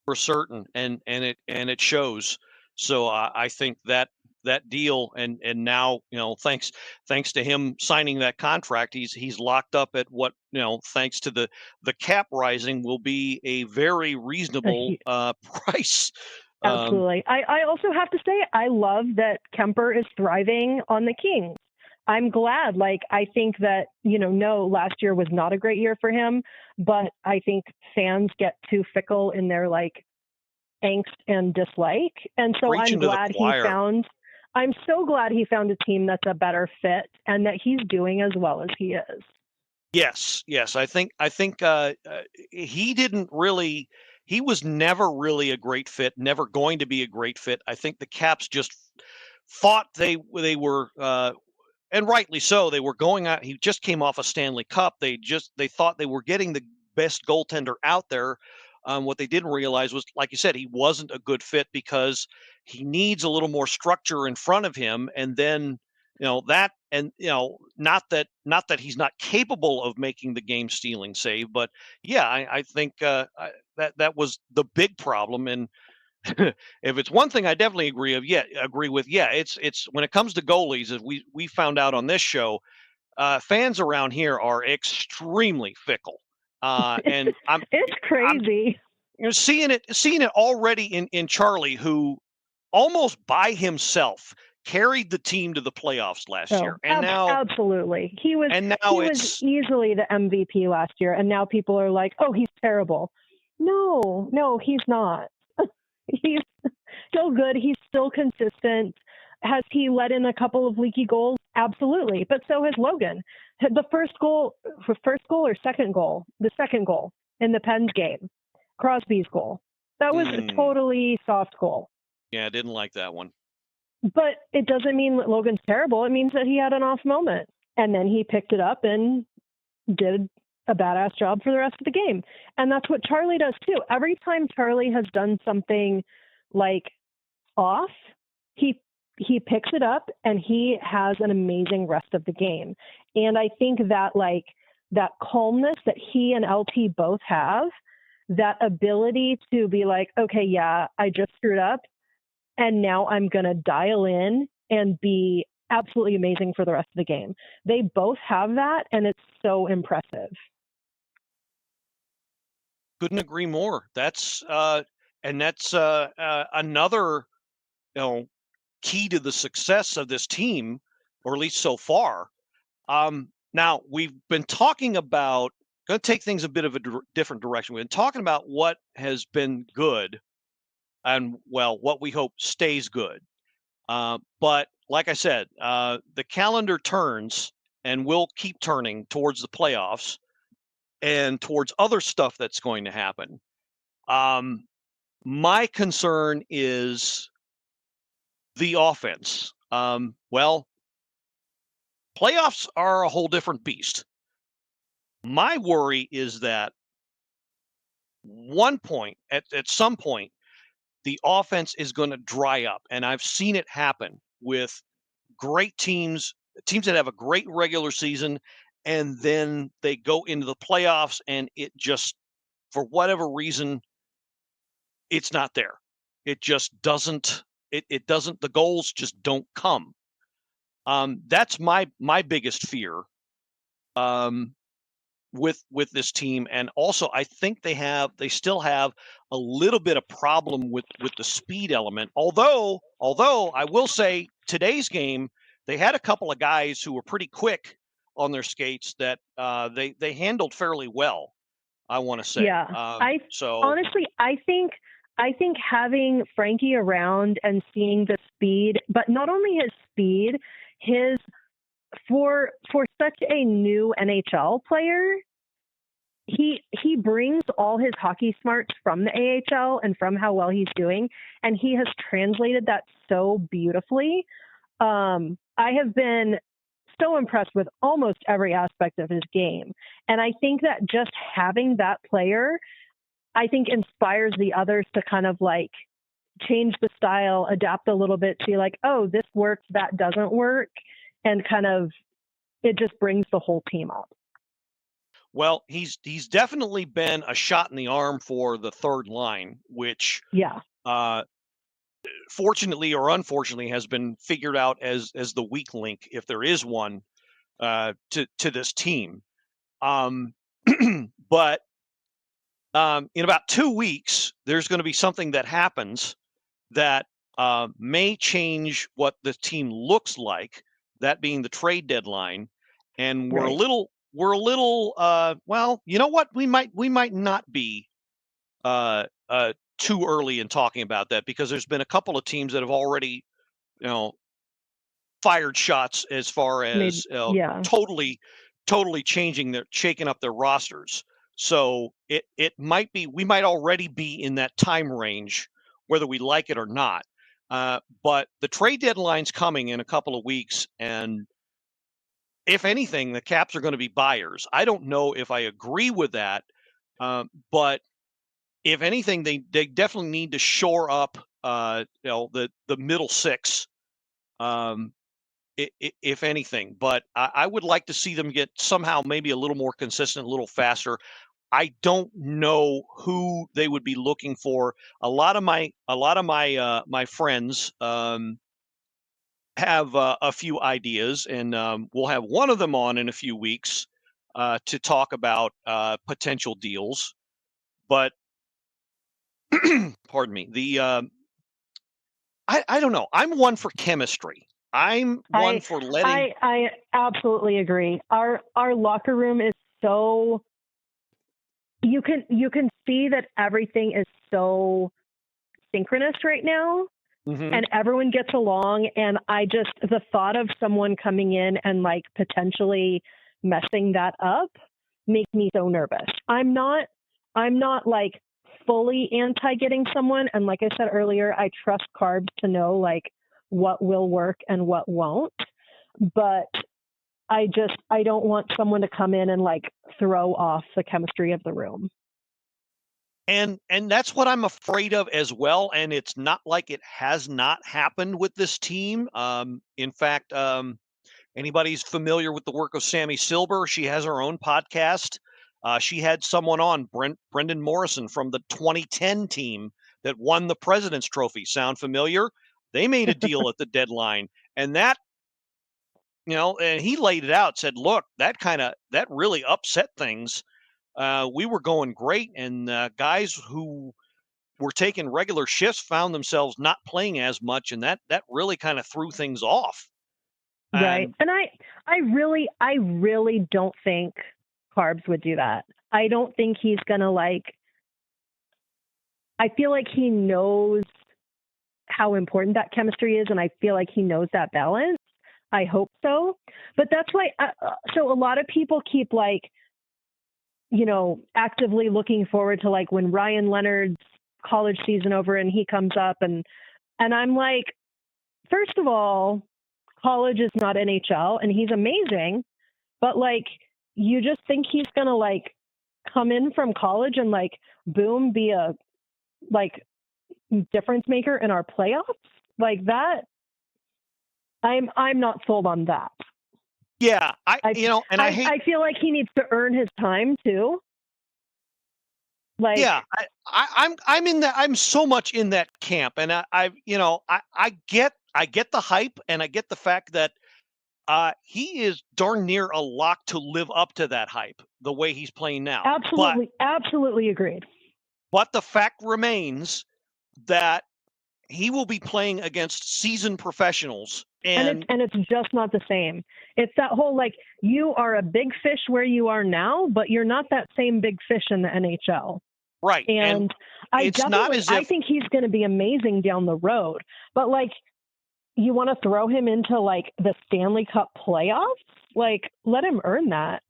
For certain, and it shows. So I think that deal, and now, thanks to him signing that contract, he's locked up at what, thanks to the cap rising, will be a very reasonable price. Absolutely. I also have to say, I love that Kemper is thriving on the Kings. I'm glad. I think that, no, last year was not a great year for him, but I think fans get too fickle in their angst and dislike. And so I'm so glad he found a team that's a better fit, and that he's doing as well as he is. Yes. I think he was never really a great fit, never going to be a great fit. I think the Caps just thought they were, and rightly so, they were going out. He just came off a Stanley Cup. They thought they were getting the best goaltender out there. What they didn't realize was, like you said, he wasn't a good fit because he needs a little more structure in front of him. And then, not that he's not capable of making the game-stealing save, but yeah, I think that was the big problem. And if it's one thing I definitely agree with, it's when it comes to goalies, as we found out on this show, fans around here are extremely fickle. And it's crazy. Seeing it already in Charlie, who almost by himself carried the team to the playoffs last year. And now absolutely. He was easily the MVP last year, and now people are like, "Oh, he's terrible." No, he's not. He's still good. He's still consistent. Has he let in a couple of leaky goals? Absolutely. But so has Logan. The first goal or second goal? The second goal in the Pens game. Crosby's goal. That was a totally soft goal. Yeah, I didn't like that one. But it doesn't mean that Logan's terrible. It means that he had an off moment. And then he picked it up and did a badass job for the rest of the game. And that's what Charlie does too. Every time Charlie has done something off, he picks it up and he has an amazing rest of the game. And I think that that calmness that he and LT both have, that ability to be like, okay, yeah, I just screwed up, and now I'm going to dial in and be absolutely amazing for the rest of the game. They both have that, and it's so impressive. Couldn't agree more. That's And that's another, key to the success of this team, or at least so far. Now, we've been talking about, going to take things a bit of a different direction. We've been talking about what has been good and, well, what we hope stays good. But like I said, the calendar turns and will keep turning towards the playoffs and towards other stuff that's going to happen. My concern is the offense. Well, playoffs are a whole different beast. My worry is that at some point, the offense is going to dry up. And I've seen it happen with great teams that have a great regular season, and then they go into the playoffs and it just, for whatever reason, it's not there. It just doesn't, it doesn't, the goals just don't come. That's my biggest fear with this team. And also, I think they still have a little bit of problem with the speed element. Although I will say today's game, they had a couple of guys who were pretty quick on their skates that they handled fairly well, I want to say. Yeah. Honestly, I think having Frankie around and seeing the speed, but not only his speed, his for such a new NHL player, he brings all his hockey smarts from the AHL and from how well he's doing, and he has translated that so beautifully. I have been so impressed with almost every aspect of his game, and I think that just having that player, I think, inspires the others to kind of like change the style, adapt a little bit, see like, oh, this works, that doesn't work, and kind of it just brings the whole team up. Well, he's definitely been a shot in the arm for the third line, which fortunately or unfortunately has been figured out as the weak link, if there is one, to this team. But in about 2 weeks, there's going to be something that happens that may change what the team looks like, that being the trade deadline. And we're a little, well, you know what? We might not be too early in talking about that, because there's been a couple of teams that have already, fired shots as far as totally shaking up their rosters. So it might be, we might already be in that time range, whether we like it or not. But the trade deadline's coming in a couple of weeks, and if anything, the Caps are going to be buyers. I don't know if I agree with that, but if anything, they definitely need to shore up, the middle six, if anything. But I would like to see them get somehow maybe a little more consistent, a little faster. I don't know who they would be looking for. A lot of my friends have a few ideas, and we'll have one of them on in a few weeks to talk about potential deals. But pardon me, I don't know. I'm one for chemistry. I'm one for letting. I absolutely agree. Our locker room is so, you can see that everything is so synchronous right now. Mm-hmm. And everyone gets along, and the thought of someone coming in and like potentially messing that up makes me so nervous. I'm not like fully anti getting someone, and like I said earlier, I trust Carbs to know like what will work and what won't. But I don't want someone to come in and like throw off the chemistry of the room. And that's what I'm afraid of as well. And it's not like it has not happened with this team. In fact, anybody's familiar with the work of Sammy Silber, she has her own podcast. She had someone on, Brendan Morrison from the 2010 team that won the President's Trophy. Sound familiar? They made a deal at the deadline, and that, and he laid it out, said, look, that really upset things. We were going great, and guys who were taking regular shifts found themselves not playing as much, and that really kind of threw things off. Right. And I really don't think Carbs would do that. I don't think he's going to I feel like he knows how important that chemistry is, and I feel like he knows that balance. I hope so. But that's why, so a lot of people keep actively looking forward to when Ryan Leonard's college season over and he comes up and I'm like, first of all, college is not NHL and he's amazing, but you just think he's going to come in from college and boom, be a difference maker in our playoffs that. I'm not sold on that. Yeah, I feel like he needs to earn his time too. I'm in that. I'm so much in that camp, and I get the hype, and I get the fact that he is darn near a lock to live up to that hype the way he's playing now. Absolutely agreed. But the fact remains that he will be playing against seasoned professionals. And it's just not the same. It's that whole you are a big fish where you are now, but you're not that same big fish in the NHL. Right. And I think he's going to be amazing down the road. But you want to throw him into the Stanley Cup playoffs? Let him earn that.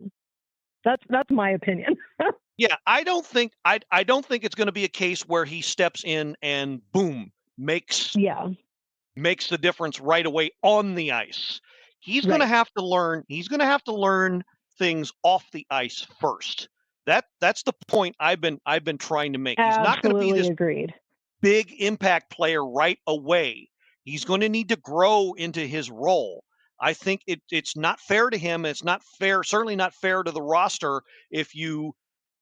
That's my opinion. Yeah, I don't think it's going to be a case where he steps in and boom makes the difference right away on the ice. He's going to have to learn. He's going to have to learn things off the ice first. That's the point I've been trying to make. He's not going to be this big impact player right away. He's going to need to grow into his role. I think it's not fair to him. It's not fair, certainly not fair to the roster if you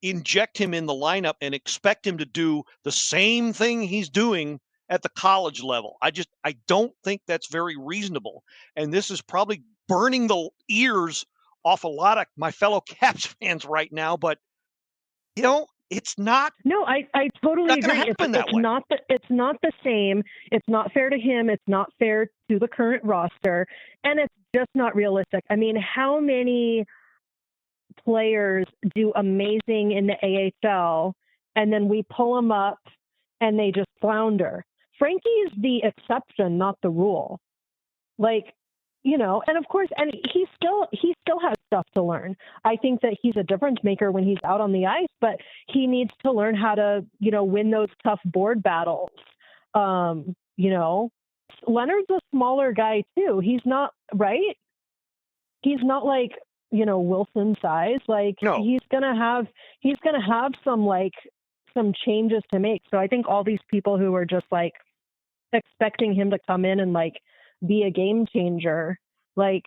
inject him in the lineup and expect him to do the same thing he's doing at the college level. I don't think that's very reasonable. And this is probably burning the ears off a lot of my fellow Caps fans right now, but it's not. No, I totally agree. It's not the same. It's not fair to him. It's not fair to the current roster, and it's just not realistic. I mean, how many players do amazing in the AHL, and then we pull them up, and they just flounder? Frankie's the exception, not the rule. And of course, and he still has stuff to learn. I think that he's a difference maker when he's out on the ice, but he needs to learn how to, win those tough board battles. Leonard's a smaller guy too. He's not right. He's not Wilson size. No. He's gonna have some changes to make. So I think all these people who are just expecting him to come in and be a game changer, a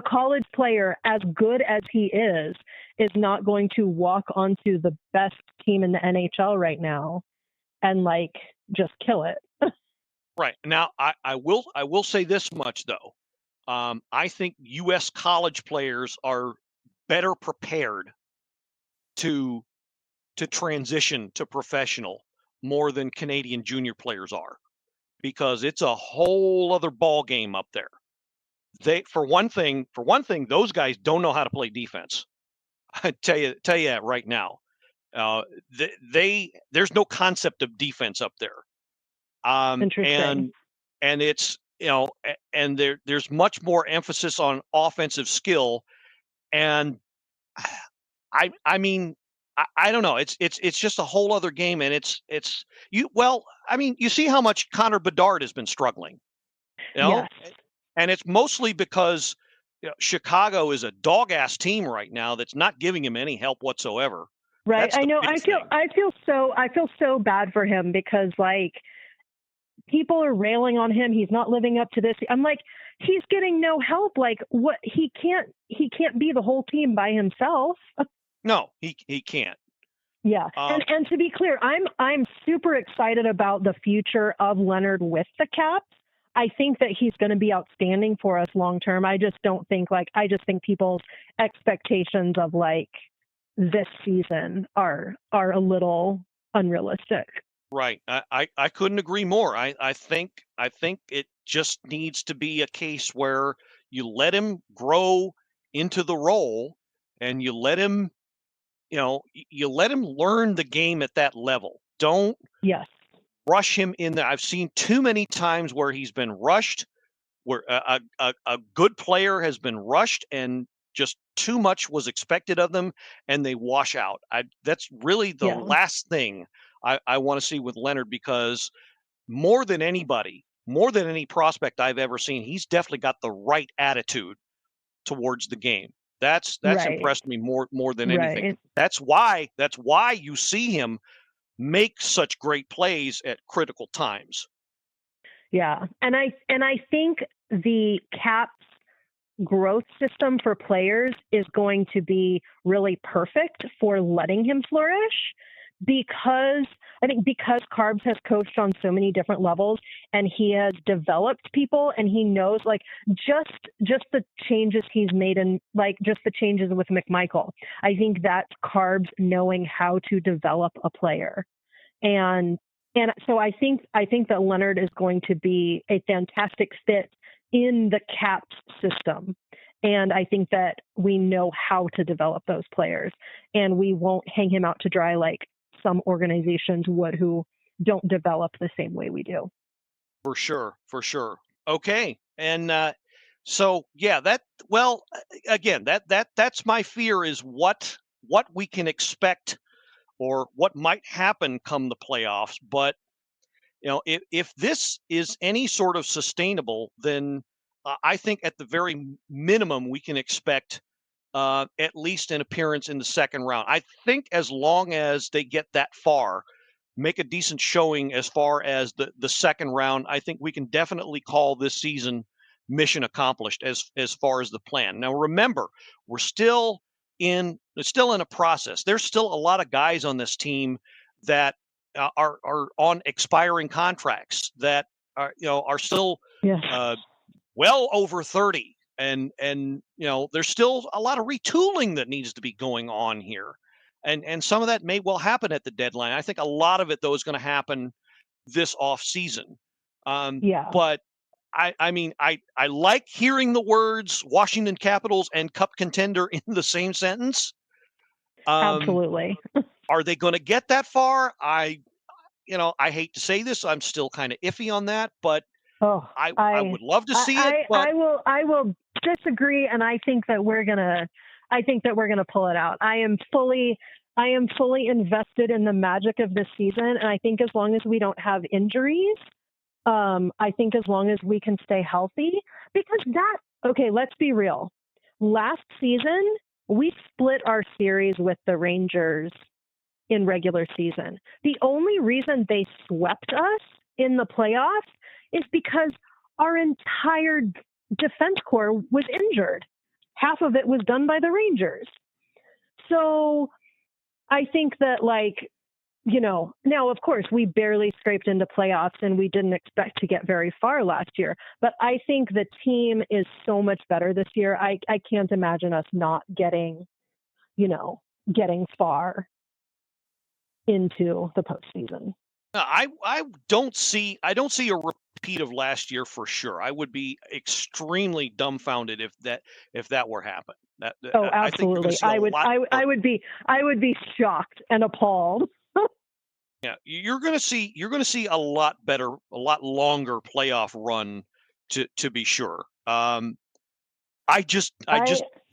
college player as good as he is not going to walk onto the best team in the NHL right now and just kill it. Right. Now I will say this much though. I think US college players are better prepared to transition to professional more than Canadian junior players are, because it's a whole other ball game up there. For one thing, those guys don't know how to play defense. I tell you that right now. There's no concept of defense up there. Interesting. And it's, and there's much more emphasis on offensive skill. And I mean, I don't know. It's just a whole other game, and you see how much Connor Bedard has been struggling, Yes. And it's mostly because Chicago is a dog ass team right now that's not giving him any help whatsoever. Right. I know. I feel so bad for him because people are railing on him. He's not living up to this. I'm he's getting no help. What he can't be the whole team by himself. No, he can't. Yeah. And to be clear, I'm super excited about the future of Leonard with the Caps. I think that he's going to be outstanding for us long term. I just don't think I just think people's expectations of this season are a little unrealistic. Right. I couldn't agree more. I think it just needs to be a case where you let him grow into the role and you let him, you let him learn the game at that level. Don't Yes. rush him in there. I've seen too many times where he's been rushed, where a good player has been rushed and just too much was expected of them and they wash out. That's really the Yeah. last thing I want to see with Leonard, because more than anybody, more than any prospect I've ever seen, he's definitely got the right attitude towards the game. That's Right. impressed me more than anything. Right. That's why you see him make such great plays at critical times. Yeah. And I think the Caps growth system for players is going to be really perfect for letting him flourish, because I think because Carbs has coached on so many different levels and he has developed people and he knows like just the changes he's made and like just the changes with McMichael. I think that's Carbs knowing how to develop a player. And so I think that Leonard is going to be a fantastic fit in the Caps system. And I think that we know how to develop those players, and we won't hang him out to dry like some organizations would who don't develop the same way we do. For sure, for sure. Okay, and so yeah, that well, again, that's my fear, is what we can expect or what might happen come the playoffs. But if this is any sort of sustainable, then I think at the very minimum we can expect at least an appearance in the second round. I think as long as they get that far, make a decent showing as far as the second round, I think we can definitely call this season mission accomplished as far as the plan. Now remember, we're still in a process. There's still a lot of guys on this team that are on expiring contracts that are still Yes. well over 30, and there's still a lot of retooling that needs to be going on here, and some of that may well happen at the deadline. I think a lot of it though is going to happen this off season. Yeah. But I like hearing the words Washington Capitals and Cup contender in the same sentence. Absolutely. Are they going to get that far? I hate to say this, I'm still kind of iffy on that, but Oh, I would love to see it. But I will disagree, and I think that we're gonna pull it out. I am fully invested in the magic of this season, and I think as long as we don't have injuries, I think as long as we can stay healthy, because okay, let's be real. Last season, we split our series with the Rangers in regular season. The only reason they swept us in the playoffs is because our entire defense core was injured. Half of it was done by the Rangers. So I think that, now, of course, we barely scraped into playoffs and we didn't expect to get very far last year. But I think the team is so much better this year. I can't imagine us not getting far into the postseason. I don't see a repeat of last year for sure. I would be extremely dumbfounded if that were happen. Oh, absolutely. I would be shocked and appalled. Yeah, you're going to see a lot better, a lot longer playoff run to be sure. I just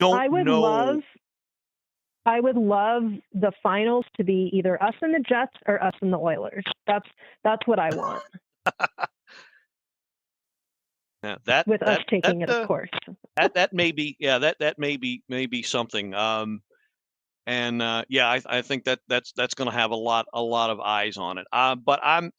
don't know. I would love the finals to be either us and the Jets or us and the Oilers. That's what I want. Yeah, with us taking it, of course. that may be that may be something. I think that's going to have a lot of eyes on it. But I'm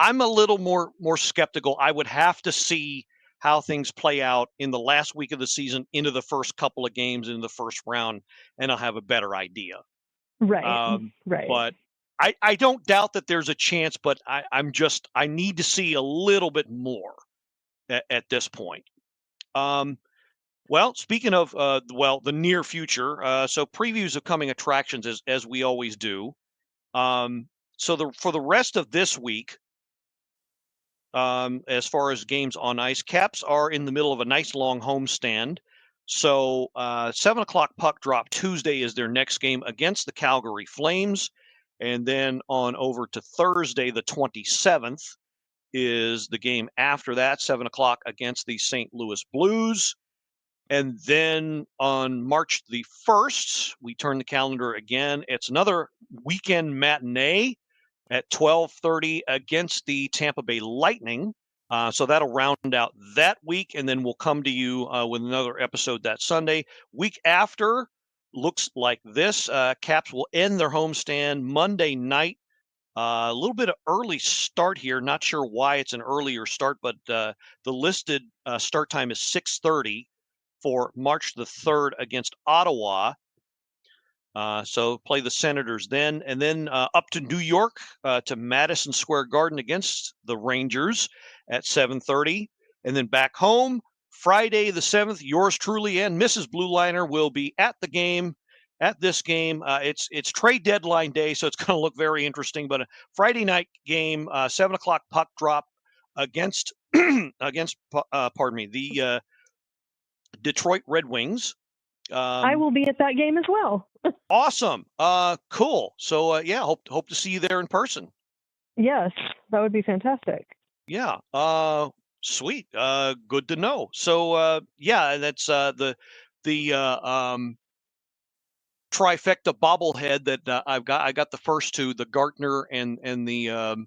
a little more skeptical. I would have to see how things play out in the last week of the season, into the first couple of games in the first round, and I'll have a better idea. Right. Right. But I don't doubt that there's a chance, but I need to see a little bit more at this point. Well, speaking of the near future, so previews of coming attractions as we always do. So for the rest of this week, as far as games on ice, Caps are in the middle of a nice long homestand. So 7 o'clock puck drop Tuesday is their next game against the Calgary Flames. And then on over to Thursday, the 27th, is the game after that, 7 o'clock against the St. Louis Blues. And then on March the 1st, we turn the calendar again. It's another weekend matinee at 12:30 against the Tampa Bay Lightning. So that'll round out that week, and then we'll come to you with another episode that Sunday. Week after looks like this. Caps will end their homestand Monday night. A little bit of early start here. Not sure why it's an earlier start, but the listed start time is 6:30 for March the 3rd against Ottawa. So play the Senators then, and then up to New York to Madison Square Garden against the Rangers at 7:30, and then back home Friday the 7th. Yours truly and Mrs. Blue Liner will be at the game. At this game, it's trade deadline day, so it's going to look very interesting. But a Friday night game, 7 o'clock puck drop against pardon me, the Detroit Red Wings. I will be at that game as well. Awesome. Cool. So yeah, hope to see you there in person. Yes, that would be fantastic. Yeah. Sweet. Good to know. So yeah, that's the trifecta bobblehead that I got the first two, the Gartner and the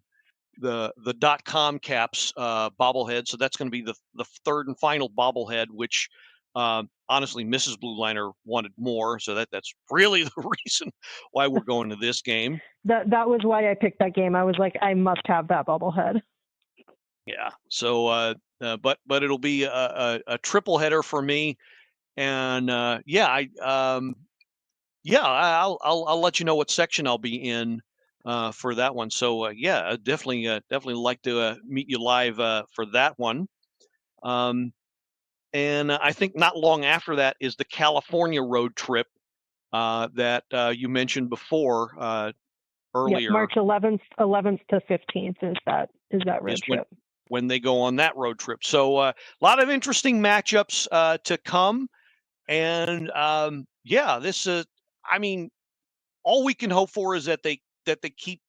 .com caps bobblehead. So that's going to be the third and final bobblehead, which honestly, Mrs. Blue Liner wanted more. So that's really the reason why we're going to this game. That was why I picked that game. I was like, I must have that bobblehead. Yeah. So but it'll be a triple header for me. And yeah, I'll let you know what section I'll be in for that one. So yeah, I definitely like to meet you live for that one. And I think not long after that is the California road trip that you mentioned before earlier. Yes, March 11th to 15th is that road trip. When they go on that road trip. So a lot of interesting matchups to come. And yeah, this I mean, all we can hope for is that they keep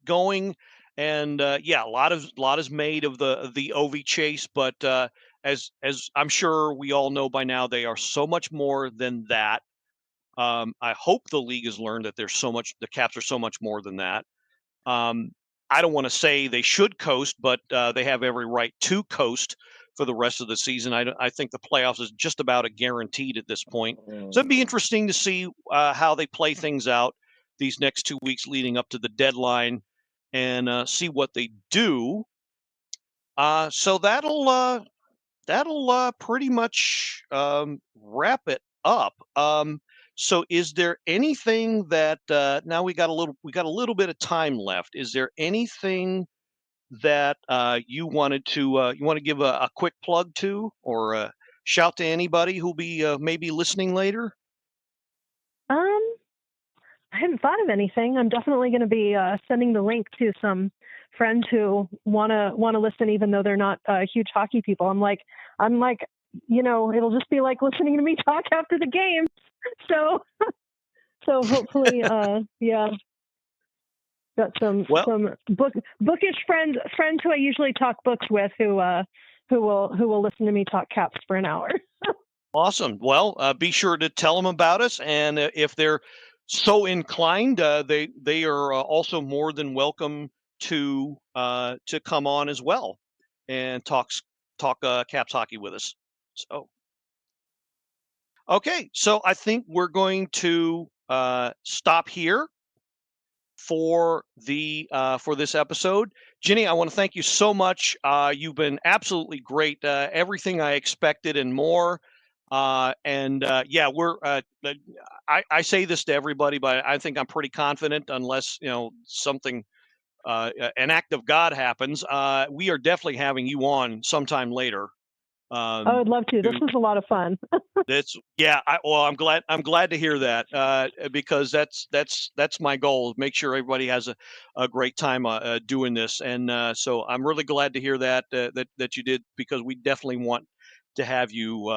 going. And yeah, a lot is made of the OV chase, but as I'm sure we all know by now, they are so much more than that. I hope the league has learned that the Caps are so much more than that. I don't want to say they should coast, but they have every right to coast for the rest of the season. I think the playoffs is just about a guaranteed at this point. So it'd be interesting to see how they play things out these next 2 weeks leading up to the deadline and see what they do. So that'll pretty much wrap it up. So is there anything that now we got a little bit of time left? Is there anything that you want to give a quick plug to, or shout to anybody who'll be maybe listening later? I haven't thought of anything. I'm definitely going to be sending the link to some friends who want to listen, even though they're not huge hockey people. I'm like, it'll just be like listening to me talk after the game. So hopefully, yeah, got some bookish friends who I usually talk books with who will listen to me talk Caps for an hour. Awesome. Well, be sure to tell them about us, and if they're so inclined, they are also more than welcome to come on as well and talk Caps hockey with us. So, okay, so I think we're going to stop here for this episode. Jini, I want to thank you so much. You've been absolutely great. Everything I expected and more. Yeah, we're. I say this to everybody, but I think I'm pretty confident, unless something, an act of God happens. We are definitely having you on sometime later. I would love to. This was a lot of fun. I'm glad to hear that because that's my goal. Make sure everybody has a great time doing this, and so I'm really glad to hear that you did, because we definitely want to have you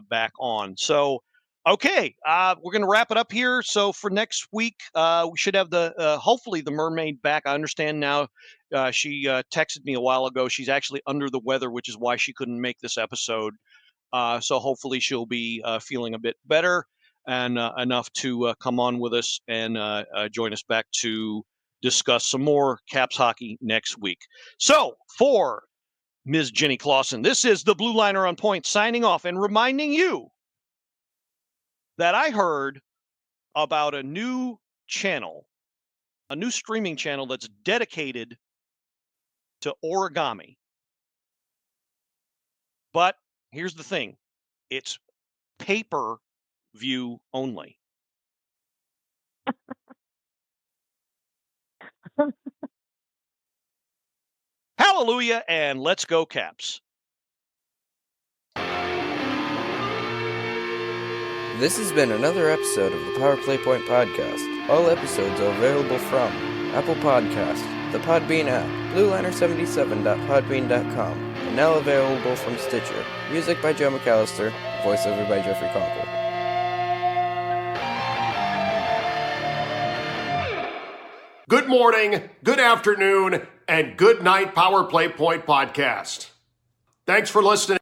back on. So, okay, we're going to wrap it up here. So for next week, we should have hopefully the Mermaid back. I understand now. She texted me a while ago. She's actually under the weather, which is why she couldn't make this episode. So hopefully she'll be feeling a bit better and enough to come on with us and join us back to discuss some more Caps hockey next week. So for Ms. Jini Clausen, this is the Blue Liner on Point signing off and reminding you that I heard about a new channel, a new streaming channel that's dedicated to origami. But here's the thing. It's pay-per-view only. Hallelujah, and let's go Caps. This has been another episode of the Power Play Point Podcast. All episodes are available from Apple Podcast, the Podbean app, blueliner77.podbean.com, and now available from Stitcher. Music by Joe McAllister, voiceover by Jeffrey Conkle. Good morning, good afternoon, and good night, Power Play Point Podcast. Thanks for listening.